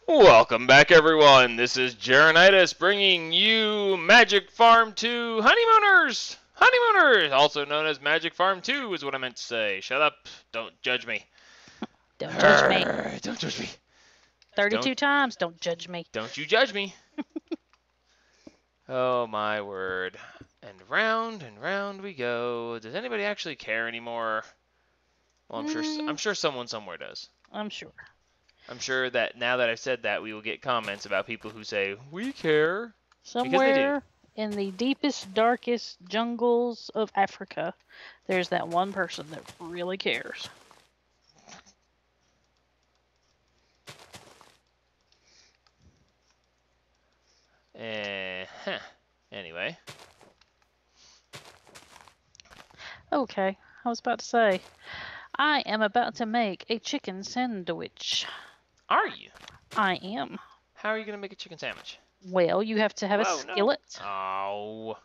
Welcome back, everyone. This is Jaronitis bringing you Magic Farm 2 Honeymooners! Honeymooners! Also known as Magic Farm 2 is what I meant to say. Shut up. Don't judge me. Don't judge me. Don't judge me. 32 times, don't judge me. Don't you judge me. Oh, my word. And round we go. Does anybody actually care anymore? Well, I'm sure someone somewhere does. I'm sure. I'm sure that now that I've said that, we will get comments about people who say, we care. Somewhere in the deepest, darkest jungles of Africa, there's that one person that really cares. Anyway. Okay, I was about to say, I am about to make a chicken sandwich. Are you? I am. How are you going to make a chicken sandwich? Well, you have to have a skillet. No. Oh.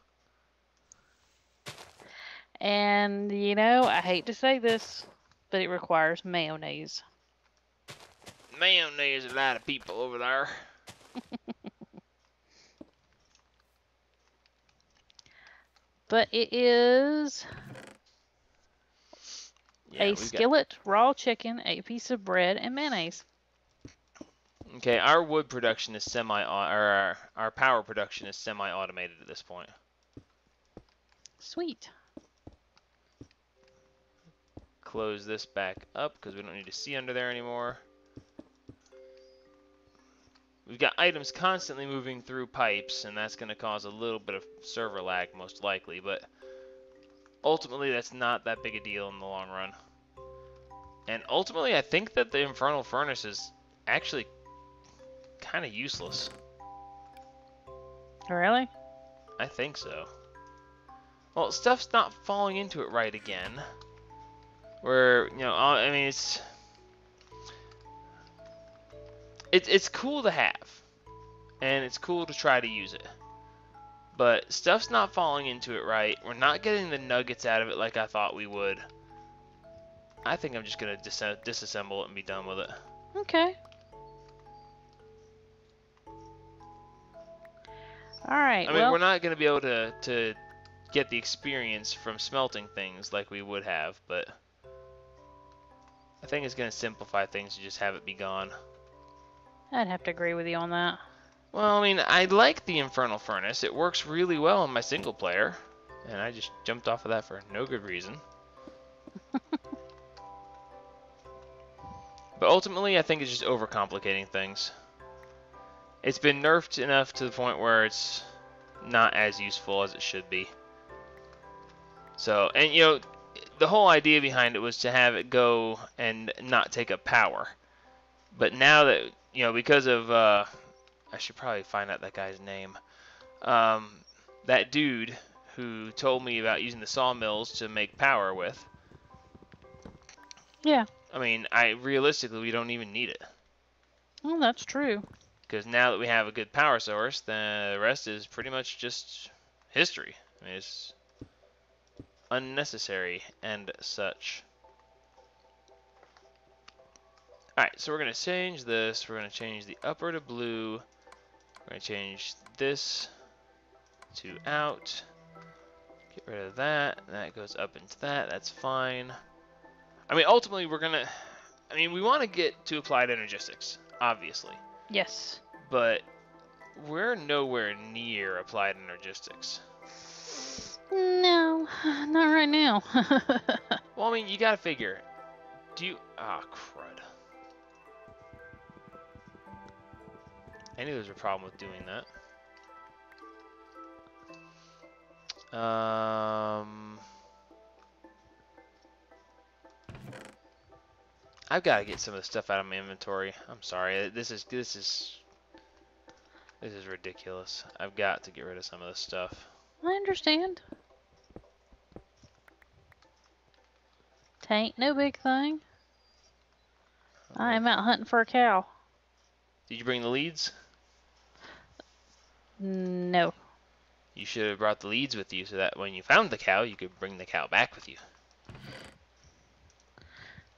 And, you know, I hate to say this, but it requires mayonnaise. Mayonnaise, a lot of people over there. But it is a skillet, raw chicken, a piece of bread, and mayonnaise. Okay, our wood production is our power production is semi-automated at this point. Sweet. Close this back up because we don't need to see under there anymore. We've got items constantly moving through pipes, and that's going to cause a little bit of server lag, most likely, but ultimately that's not that big a deal in the long run. And ultimately, I think that the Infernal Furnace is actually kind of useless. Really? I think so. Well, stuff's not falling into it right again. Where, you know, I mean, it's cool to have, and it's cool to try to use it. But stuff's not falling into it right. We're not getting the nuggets out of it like I thought we would. I think I'm just gonna disassemble it and be done with it. Okay. Alright, I mean, we're not gonna be able to get the experience from smelting things like we would have, but I think it's gonna simplify things to just have it be gone. I'd have to agree with you on that. Well, I mean, I like the Infernal Furnace. It works really well in my single player, and I just jumped off of that for no good reason. But ultimately, I think it's just overcomplicating things. It's been nerfed enough to the point where it's not as useful as it should be. So, and you know, the whole idea behind it was to have it go and not take up power. But now that, you know, because of, I should probably find out that guy's name. That dude who told me about using the sawmills to make power with. Yeah. I mean, realistically, we don't even need it. Well, that's true. Because now that we have a good power source, then the rest is pretty much just history. I mean, it's unnecessary and such. Alright, so we're going to change this. We're going to change the upper to blue. We're going to change this to out. Get rid of that. That goes up into that. That's fine. I mean, ultimately, we're going to... I mean, we want to get to applied energistics, obviously. Yes. But we're nowhere near applied energistics. No, not right now. Well, I mean, you got to figure. Do you... Ah, crud. I knew there was a problem with doing that. I've got to get some of the stuff out of my inventory. I'm sorry. This is ridiculous. I've got to get rid of some of this stuff. I understand. Tain't no big thing. I am out hunting for a cow. Did you bring the leads? No. You should have brought the leads with you so that when you found the cow, you could bring the cow back with you.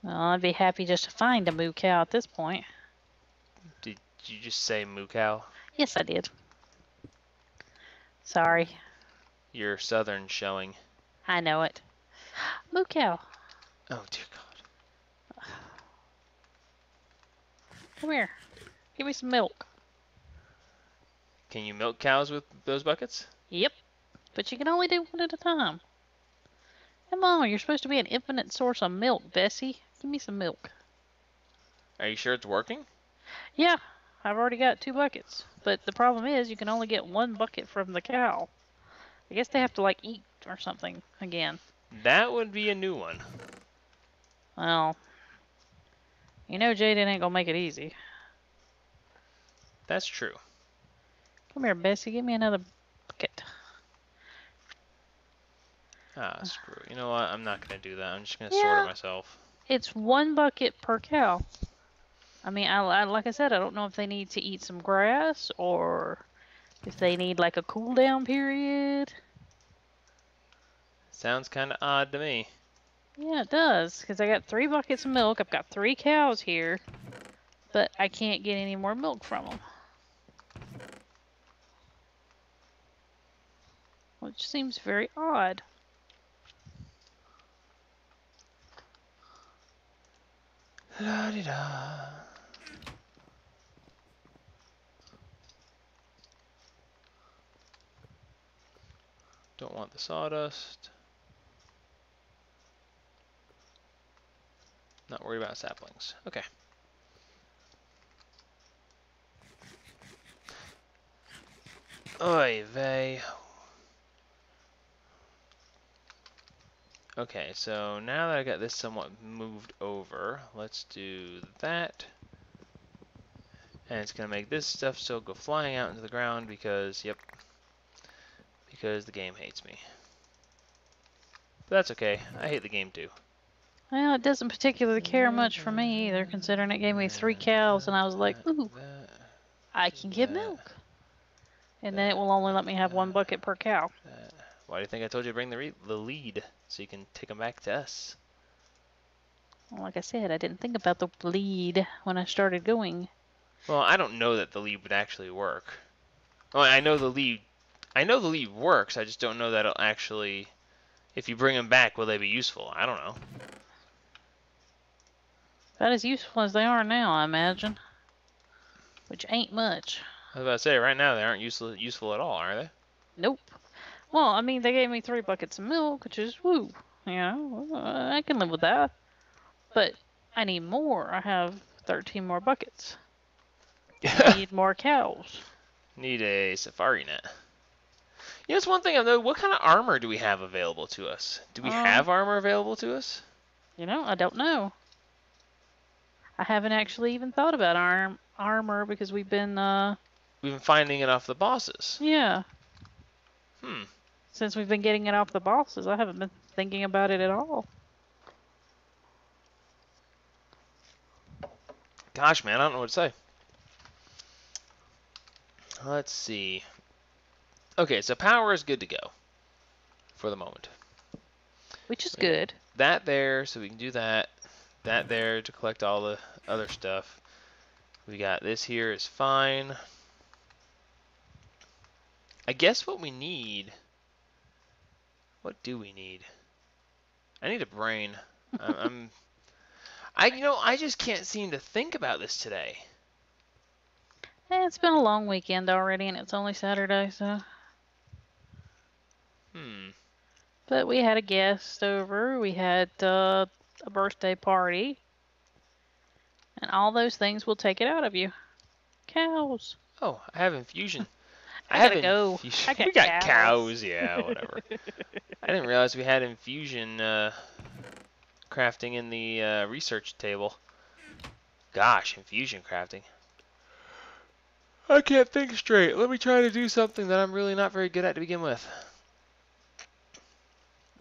Well, I'd be happy just to find a moo cow at this point. Did you just say moo cow? Yes, I did. Sorry. Your southern showing. I know it. Moo cow. Oh dear God. Come here. Give me some milk. Can you milk cows with those buckets? Yep. But you can only do one at a time. Come on, you're supposed to be an infinite source of milk, Bessie. Give me some milk. Are you sure it's working? Yeah, I've already got 2 buckets. But the problem is you can only get 1 bucket from the cow. I guess they have to, like, eat or something again. That would be a new one. Well, you know Jaden ain't gonna make it easy. That's true. Come here, Bessie. Give me another bucket. Ah, screw it. You know what? I'm not going to do that. I'm just going to Yeah. sort it myself. It's 1 bucket per cow. I mean, I like I said, I don't know if they need to eat some grass or if they need like a cool down period. Sounds kind of odd to me. Yeah, it does, because I got 3 buckets of milk. I've got 3 cows here, but I can't get any more milk from them. Which seems very odd. La-di-da. Don't want the sawdust. Not worried about saplings. Okay. Oy vey. Okay, so now that I got this somewhat moved over, let's do that. And it's going to make this stuff still go flying out into the ground because, yep, because the game hates me. But that's okay. I hate the game too. Well, it doesn't particularly care much for me either, considering it gave me 3 cows, and I was like, ooh, I can get milk. And then it will only let me have 1 bucket per cow. Why do you think I told you to bring the lead so you can take them back to us? Well, like I said, I didn't think about the lead when I started going. Well, I don't know that the lead would actually work. Well, I know the lead works. I just don't know that it'll actually. If you bring them back, will they be useful? I don't know. About as useful as they are now, I imagine. Which ain't much. I was about to say, right now they aren't useful at all, are they? Nope. Well, I mean, they gave me 3 buckets of milk, which is woo. You know, I can live with that. But I need more. I have 13 more buckets. I need more cows. Need a safari net. You know, it's one thing I know. What kind of armor do we have available to us? Do we have armor available to us? You know, I don't know. I haven't actually even thought about armor because we've been finding it off the bosses. Yeah. Hmm. Since we've been getting it off the bosses, I haven't been thinking about it at all. Gosh, man, I don't know what to say. Let's see. Okay, so power is good to go for the moment. Which is good. That there, so we can do that. That there to collect all the other stuff. We got this here is fine. I guess what we need. What do we need? I need a brain. I just can't seem to think about this today. It's been a long weekend already, and it's only Saturday, so. But we had a guest over. We had a birthday party. And all those things will take it out of you. Cows. Oh, I have infusion. I gotta go. We got cows, yeah, whatever. I didn't realize we had infusion crafting in the research table. Gosh, infusion crafting. I can't think straight. Let me try to do something that I'm really not very good at to begin with.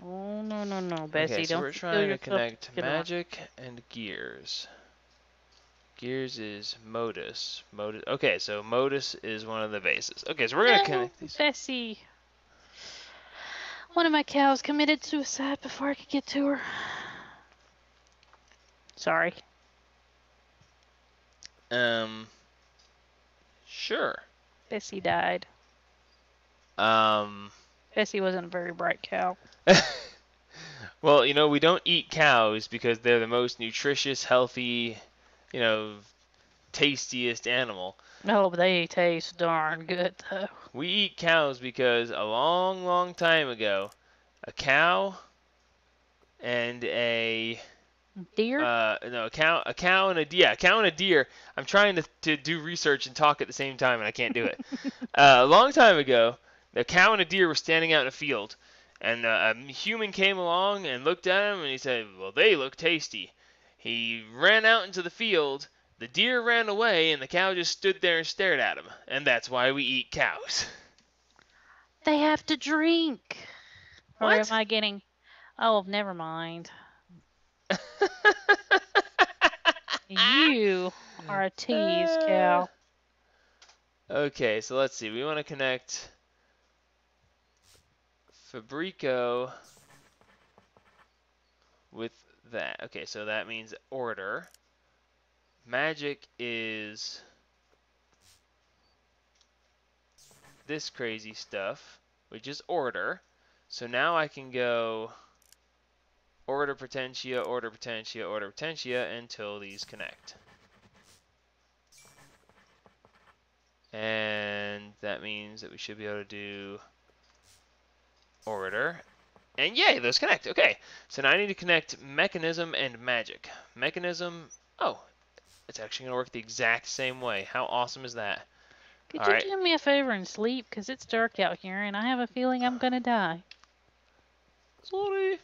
Oh, no, Bessie. Okay, so don't we're trying to connect magic and gears. Gears is modus. Okay, so modus is one of the bases. Okay, so we're going to connect these. Bessie. One of my cows committed suicide before I could get to her. Sorry. Sure. Bessie died. Um. Bessie wasn't a very bright cow. Well, we don't eat cows because they're the most nutritious, healthy, you know, tastiest animal. No, but they taste darn good though. We eat cows because a long, long time ago, a cow and a Deer? no, a cow and a cow and a deer. I'm trying to do research and talk at the same time, and I can't do it. A long time ago, the cow and a deer were standing out in a field, and a human came along and looked at them, and he said, "Well, they look tasty." He ran out into the field. The deer ran away, and the cow just stood there and stared at him, and that's why we eat cows. They have to drink. Or am What? I getting... Oh, never mind. You are a tease, cow. Okay, so let's see. We want to connect Fabrico with that. Okay, so that means order. Magic is this crazy stuff, which is order. So now I can go order potentia, order potentia, order potentia until these connect. And that means that we should be able to do order. And yay, those connect. Okay, so now I need to connect mechanism and magic. Mechanism, oh, it's actually going to work the exact same way. How awesome is that? Could All you right. do me a favor and sleep? Because it's dark out here and I have a feeling I'm going to die. Sorry.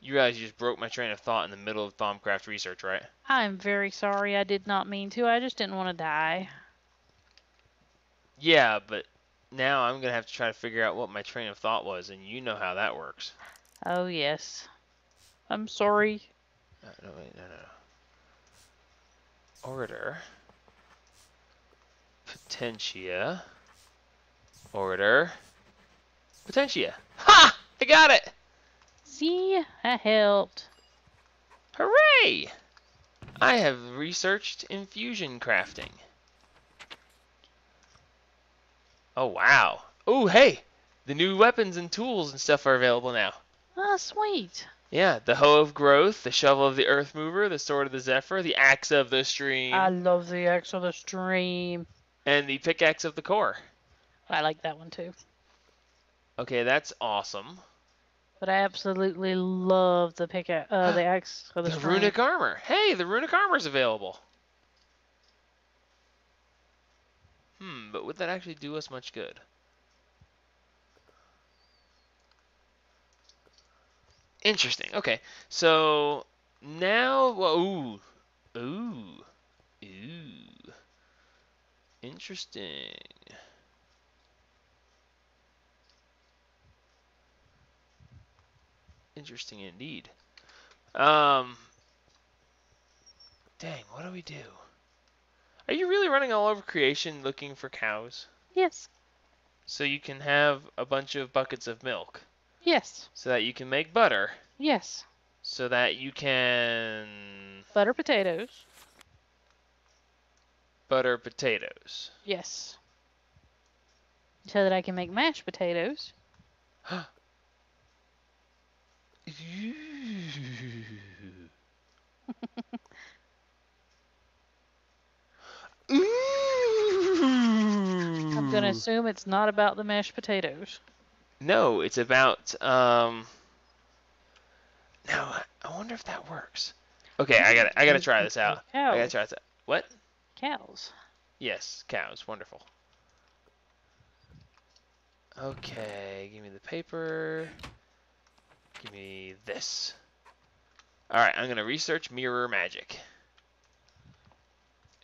You realize you just broke my train of thought in the middle of Thaumcraft research, right? I'm very sorry. I did not mean to. I just didn't want to die. Yeah, but now I'm going to have to try to figure out what my train of thought was, and you know how that works. Oh, yes. I'm sorry. No, wait, no. Order. Potentia. Order. Potentia. Ha! I got it! See? That helped. Hooray! I have researched infusion crafting. Oh, wow. Oh, hey! The new weapons and tools and stuff are available now. Ah, sweet. Yeah, the hoe of growth, the shovel of the earth mover, the sword of the zephyr, the axe of the stream, I love the axe of the stream. and the pickaxe of the core. I like that one too. Okay, that's awesome. But I absolutely love the the axe of the The stream. runic armor. Hey, the runic armor's available. But would that actually do us much good? Interesting. Okay, so now, well, ooh. Interesting. Interesting indeed. Dang, what do we do? Are you really running all over creation looking for cows? Yes. So you can have a bunch of buckets of milk. Yes. So that you can make butter. Yes. So that you can Butter potatoes. butter potatoes. Yes. So that I can make mashed potatoes. I'm gonna assume it's not about the mashed potatoes. No, it's about now I wonder if that works. Okay, I gotta try this out. I gotta try this out. What? Cows. Yes, cows. Wonderful. Okay, give me the paper. Give me this. Alright, I'm gonna research mirror magic.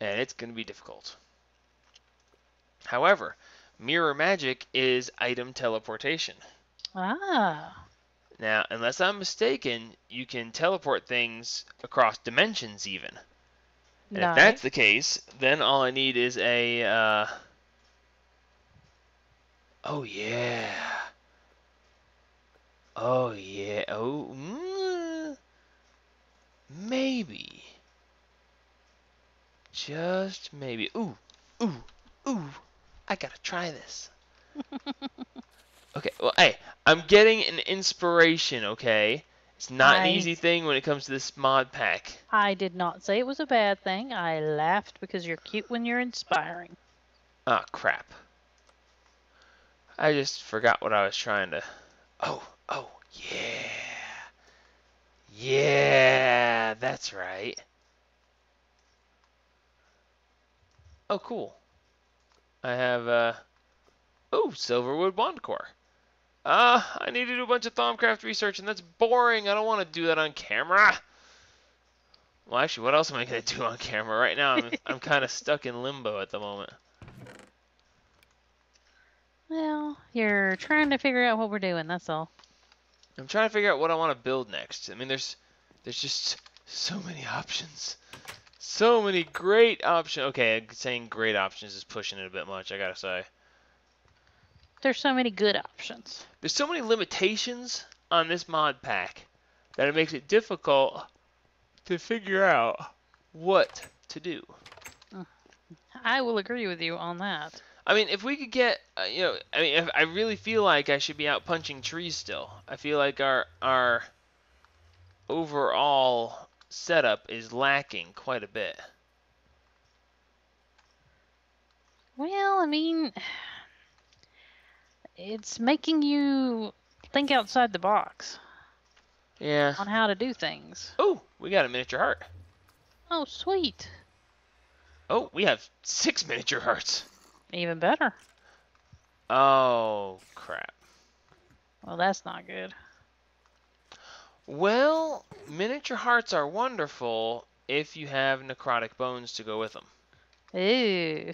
And it's gonna be difficult. However, mirror magic is item teleportation. Ah. Now, unless I'm mistaken, you can teleport things across dimensions even. And Nice. if that's the case, then all I need is a, oh yeah. Oh yeah. Oh, maybe. Just maybe. Ooh, Ooh, ooh, I gotta try this. Okay, well, hey, I'm getting an inspiration, okay? It's not an I easy thing when it comes to this mod pack. I did not say it was a bad thing. I laughed because you're cute when you're inspiring. Ah, crap. I just forgot what I was trying to... Oh, yeah. Yeah, that's right. Oh, cool. I have, oh, Silverwood Wand Core. I need to do a bunch of Thaumcraft research, and that's boring. I don't want to do that on camera. Well, actually, what else am I going to do on camera? Right now, I'm kind of stuck in limbo at the moment. Well, you're trying to figure out what we're doing, that's all. I'm trying to figure out what I want to build next. I mean, there's just so many options. So many great options. Okay, saying great options is pushing it a bit much, I gotta say. There's so many good options. There's so many limitations on this mod pack that it makes it difficult to figure out what to do. I will agree with you on that. I mean, if we could get, if I really feel like I should be out punching trees still. I feel like our overall setup is lacking quite a bit. Well, I mean, it's making you think outside the box Yeah. on how to do things. Oh, we got a miniature heart. Oh, sweet. Oh, we have 6 miniature hearts. Even better. Oh, crap. Well, that's not good. Well, miniature hearts are wonderful if you have necrotic bones to go with them. Ooh.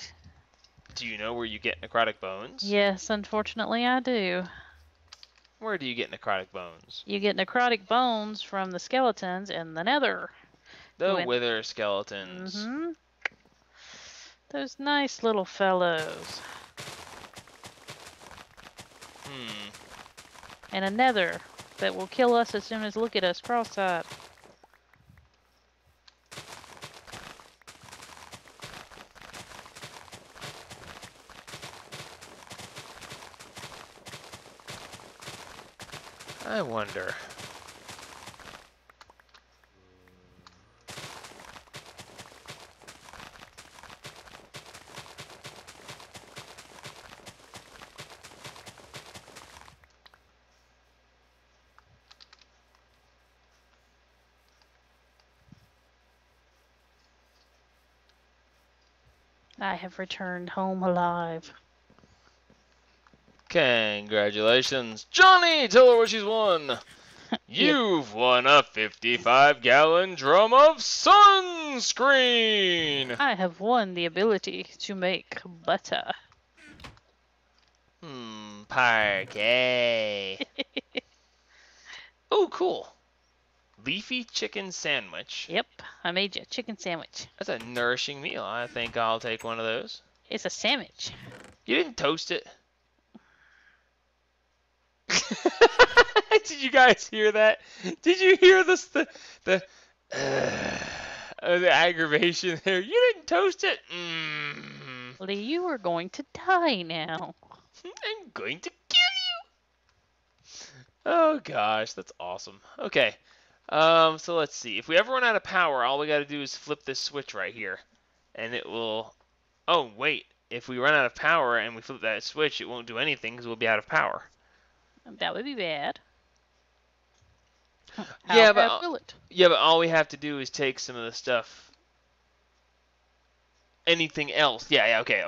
Do you know where you get necrotic bones? Yes, unfortunately I do. Where do you get necrotic bones? You get necrotic bones from the skeletons in the nether. The wither skeletons. Mm-hmm. Those nice little fellows. And a nether that will kill us as soon as look at us cross-eyed. I wonder. I have returned home alive. Congratulations, Johnny! Tell her what she's won. You've won a 55-gallon drum of sunscreen! I have won the ability to make butter. Parquet. Oh, cool. Leafy chicken sandwich. Yep, I made you a chicken sandwich. That's a nourishing meal. I think I'll take one of those. It's a sandwich. You didn't toast it. Did you guys hear that? Did you hear this? The aggravation there. You didn't toast it. Lee, you are going to die now. I'm going to kill you. Oh gosh, that's awesome. Okay. So let's see. If we ever run out of power, all we got to do is flip this switch right here, and it will. Oh wait, if we run out of power and we flip that switch, it won't do anything because we'll be out of power. That would be bad. How yeah, bad will it? Yeah, but all we have to do is take some of the stuff. Anything else? Yeah. Okay.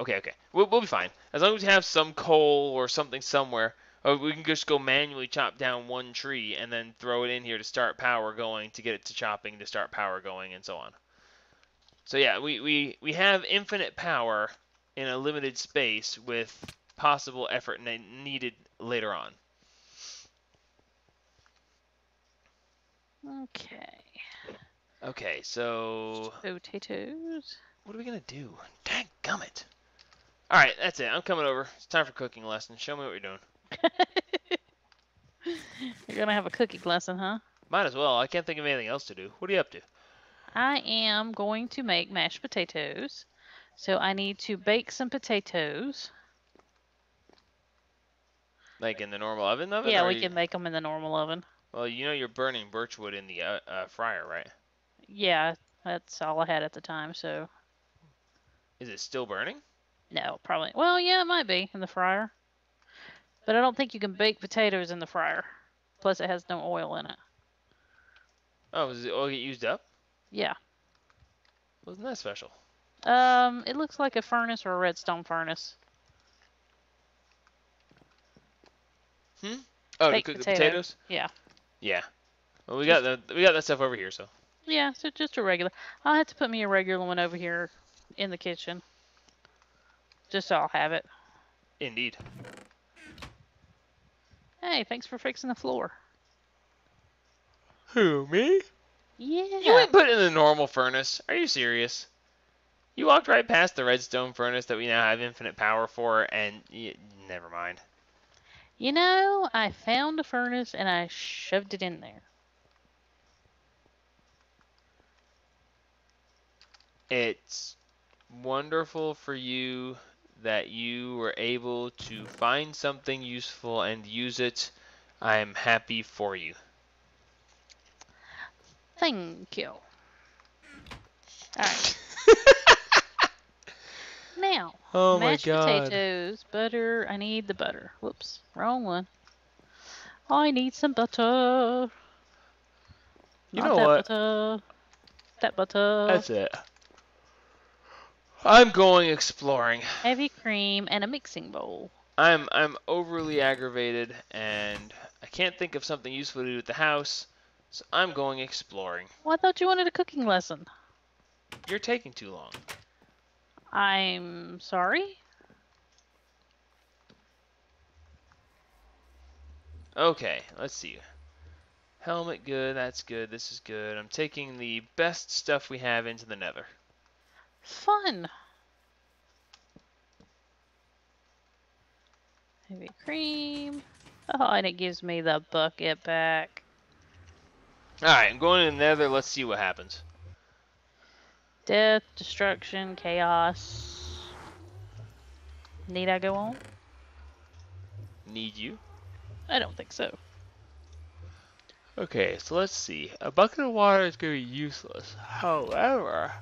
We'll be fine as long as we have some coal or something somewhere. Or we can just go manually chop down one tree and then throw it in here to start power going, to get it to chopping, to start power going, and so on. So yeah, we have infinite power in a limited space with possible effort needed later on. Okay, so... Potatoes. What are we going to do? Dang gummit. Alright, that's it. I'm coming over. It's time for cooking lesson. Show me what you're doing. You're gonna have a cooking lesson, huh? Might as well. I can't think of anything else to do. What are you up to? I am going to make mashed potatoes So I need to bake some potatoes. Like in the normal oven, Yeah, or we can make them in the normal oven. well, you know you're burning birchwood in the fryer, right? Yeah, that's all I had at the time, so Is it still burning? no, probably. Well, yeah, it might be in the fryer. But I don't think you can bake potatoes in the fryer. Plus, it has no oil in it. Oh, does the oil get used up? Yeah. Wasn't that special? It looks like a furnace or a redstone furnace. Oh, to Baked cook the potato. potatoes? Yeah. Yeah. Well, we got that stuff over here, so. Yeah, so just a regular. I'll have to put me a regular one over here in the kitchen. Just so I'll have it. Indeed. Hey, thanks for fixing the floor. Who, me? Yeah. You ain't put it in the normal furnace. Are you serious? You walked right past the redstone furnace that we now have infinite power for, and never mind. You know, I found a furnace and I shoved it in there. It's wonderful for you that you were able to find something useful and use it. I am happy for you. Thank you. Alright. Now, Oh my mashed God. potatoes, butter. I need the butter. Whoops, wrong one. I need some butter. You Not know that what? butter. That butter. That's it. I'm going exploring. Heavy cream and a mixing bowl. I'm overly aggravated and I can't think of something useful to do at the house, so I'm going exploring. Well, I thought you wanted a cooking lesson. You're taking too long. I'm sorry? Okay, let's see. Helmet, good, that's good, this is good. I'm taking the best stuff we have into the nether. Fun. Heavy cream. Oh, and it gives me the bucket back. Alright, I'm going in the nether, let's see what happens. Death, destruction, chaos. Need I go on? Need you? I don't think so. Okay, so let's see. A bucket of water is going to be useless. However,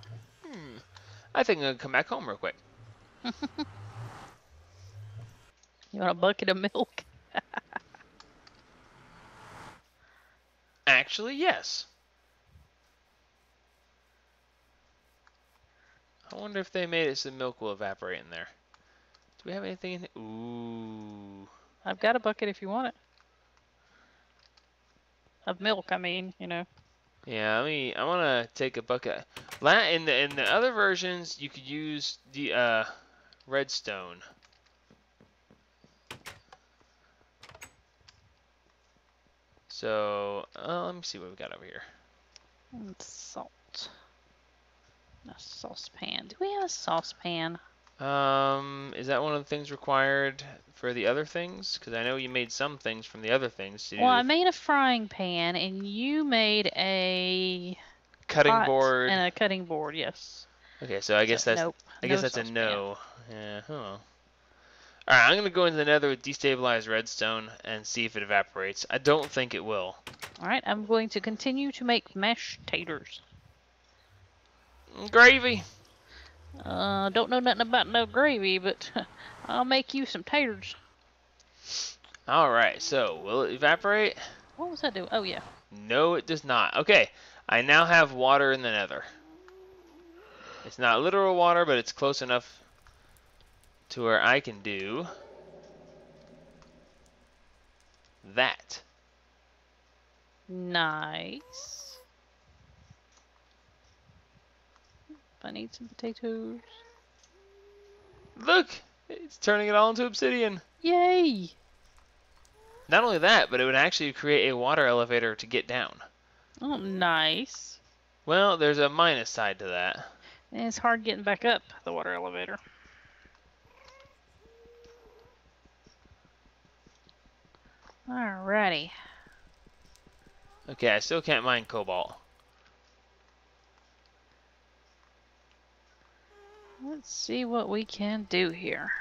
I think I'm going to come back home real quick. You want a bucket of milk? Actually, yes. I wonder if they made it so milk will evaporate in there. Do we have anything in here? Ooh. I've got a bucket if you want it. Of milk, I mean, you know. Yeah, I want to take a bucket. In the other versions, you could use the redstone. So, let me see what we got over here. And salt. A saucepan. Do we have a saucepan? Is that one of the things required for the other things? Because I know you made some things from the other things to do. Well, I made a frying pan, and you made a cutting pot board and a cutting board. Yes. Okay, so I guess that's nope. I guess No that's a saucepan. no. Yeah. Huh. All right, I'm gonna go into the nether with destabilized redstone and see if it evaporates. I don't think it will. All right, I'm going to continue to make mashed taters. Gravy. Don't know nothing about no gravy, but I'll make you some taters. All right, so will it evaporate? What was that doing? Oh, yeah. No, it does not. Okay, I now have water in the nether. It's not literal water, but it's close enough to where I can do that. Nice. I need some potatoes. Look, it's turning it all into obsidian. Yay! Not only that, but it would actually create a water elevator to get down. Oh, nice. Well, there's a minus side to that. And it's hard getting back up the water elevator. Alrighty. Okay, I still can't mine cobalt. Let's see what we can do here.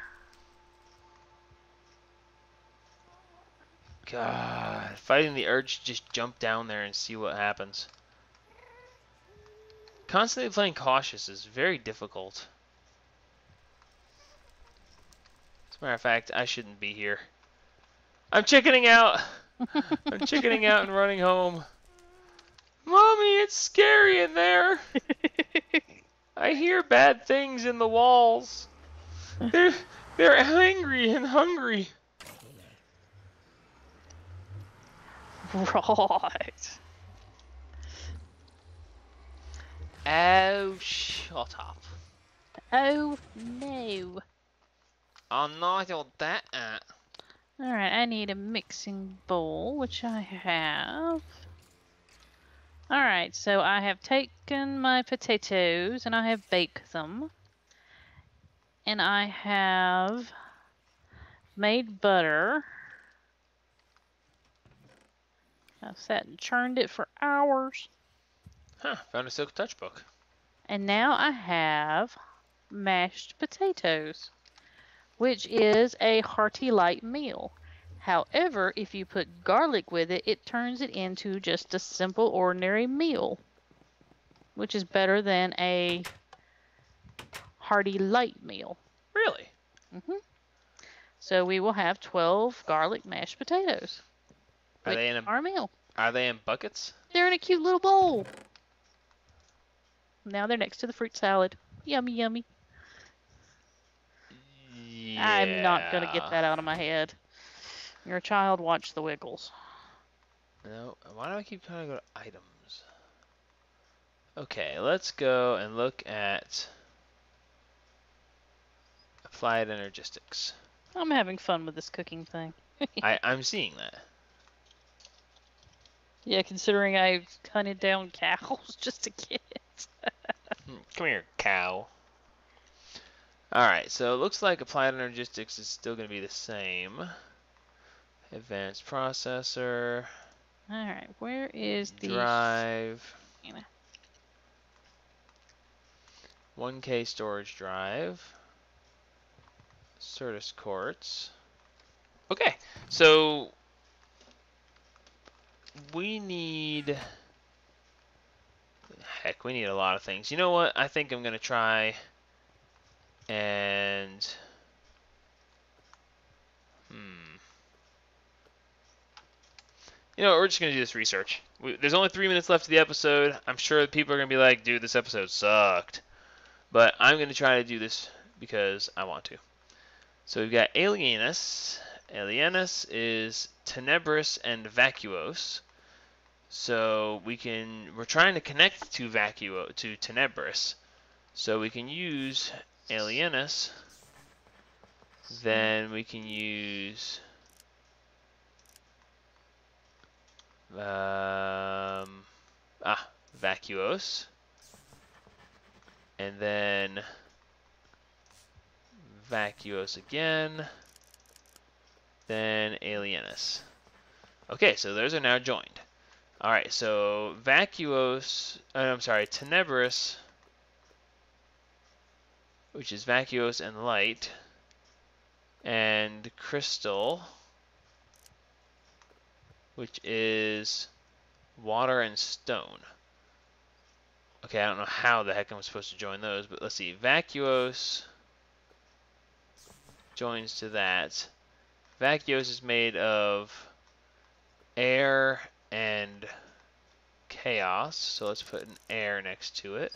God, fighting the urge to just jump down there and see what happens. Constantly playing cautious is very difficult. As a matter of fact, I shouldn't be here. I'm chickening out! I'm chickening out and running home. Mommy, it's scary in there! I hear bad things in the walls. They're angry and hungry. Right. Oh, shut up. Oh no. I'm not all that. Alright, I need a mixing bowl, which I have. Alright, so I have taken my potatoes and I have baked them. And I have made butter. I've sat and churned it for hours. Huh, found a Silk Touch book. And now I have mashed potatoes, which is a hearty light meal. However, if you put garlic with it, it turns it into just a simple ordinary meal, which is better than a hearty light meal. Really? So we will have 12 garlic mashed potatoes. Are they in our meal? Are they in buckets? They're in a cute little bowl. Now they're next to the fruit salad. Yummy, yummy. Yeah. I'm not going to get that out of my head. Your child watched The Wiggles. No, why do I keep trying to go to items? Okay, let's go and look at applied energistics. I'm having fun with this cooking thing. I'm seeing that. Yeah, considering I hunted down cows just to get it. Come here, cow. Alright, so it looks like applied energistics is still going to be the same. Advanced processor. Alright, where is the... Drive. 1K storage drive. Certus quartz. Okay, so we need... Heck, we need a lot of things. You know what? I think I'm going to try and... You know, we're just going to do this research. There's only 3 minutes left of the episode. I'm sure people are going to be like, dude, this episode sucked. But I'm going to try to do this because I want to. So we've got Alienus. Alienus is Tenebris and Vacuos. So we're trying to connect to Tenebris. So we can use Alienus. Then we can use Vacuos. And then Vacuos again. Then Alienus. Okay, so those are now joined. Alright, so Vacuos, Tenebris, which is Vacuos and Light, and Crystal, which is Water and Stone. Okay, I don't know how the heck I'm supposed to join those, but let's see. Vacuos joins to that. Vacuos is made of air and chaos, so let's put an air next to it.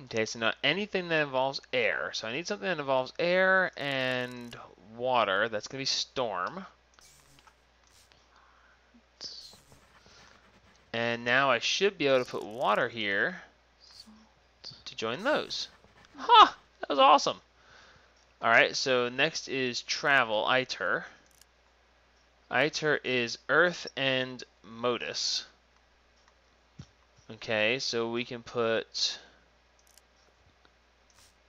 Okay, so not anything that involves air. So I need something that involves air and water. That's going to be storm. And now I should be able to put water here to join those. Ha! That was awesome. Alright, so next is travel, ITER. ITER is Earth and Modus. Okay, so we can put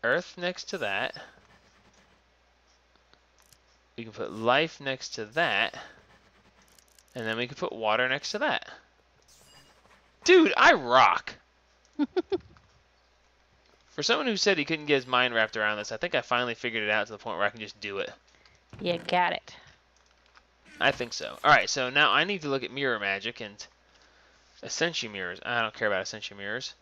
Earth next to that. We can put life next to that. And then we can put water next to that. Dude, I rock! For someone who said he couldn't get his mind wrapped around this, I think I finally figured it out to the point where I can just do it. You got it. I think so. Alright, so now I need to look at mirror magic and Ascension mirrors. I don't care about Ascension mirrors.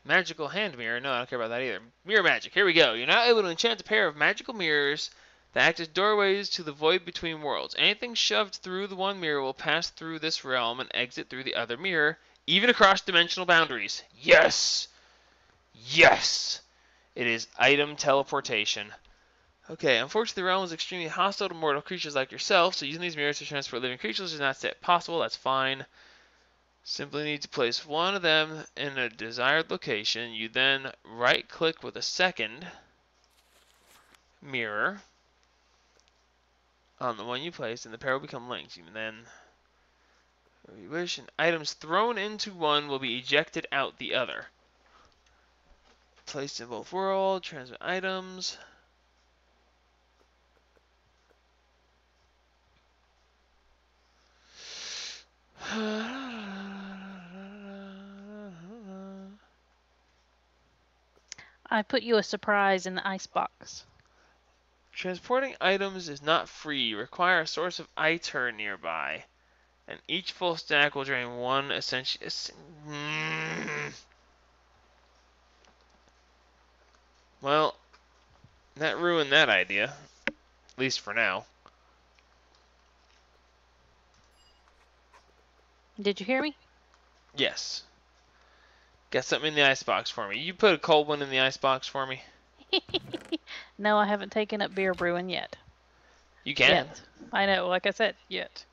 Magical hand mirror. No, I don't care about that either. Mirror magic. Here we go. You're now able to enchant a pair of magical mirrors that act as doorways to the void between worlds. Anything shoved through the one mirror will pass through this realm and exit through the other mirror, even across dimensional boundaries. Yes! Yes! It is item teleportation. Okay, unfortunately the realm is extremely hostile to mortal creatures like yourself, so using these mirrors to transport living creatures is not yet possible. That's fine. Simply need to place one of them in a desired location. You then right-click with a second mirror on the one you placed, and the pair will become linked. You can then, if you wish, and items thrown into one will be ejected out the other. Placed in both worlds, transmit items. I put you a surprise in the icebox. Transporting items is not free. You require a source of item nearby. And each full stack will drain one essential. Well, that ruined that idea. At least for now. Did you hear me? Yes. Got something in the icebox for me. You put a cold one in the icebox for me? No, I haven't taken up beer brewing yet. You can. Yet. I know, like I said, yet.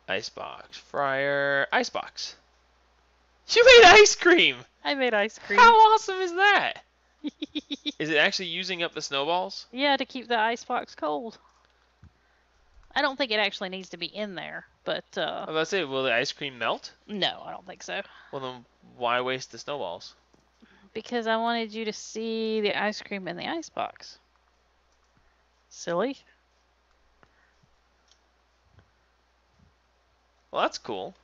Icebox. Fryer. Icebox. You made ice cream! I made ice cream. How awesome is that? Is it actually using up the snowballs? Yeah, to keep the icebox cold. I don't think it actually needs to be in there, but I was about to say, will the ice cream melt? no, I don't think so. Well, then why waste the snowballs? Because I wanted you to see the ice cream in the icebox. Silly. Well, that's cool.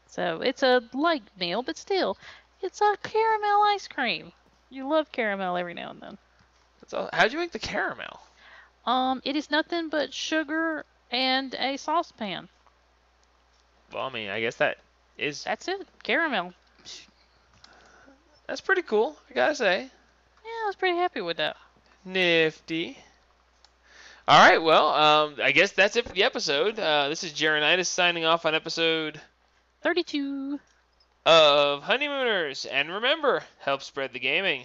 So it's a light meal, but still, it's a caramel ice cream. You love caramel every now and then. That's all. How'd you make the caramel? It is nothing but sugar and a saucepan. Well, I mean, I guess that is... That's it. Caramel. That's pretty cool, I gotta say. Yeah, I was pretty happy with that. Nifty. Alright, well, I guess that's it for the episode. This is Jeronitis signing off on episode 32. of Honeymooners. And remember, help spread the gaming.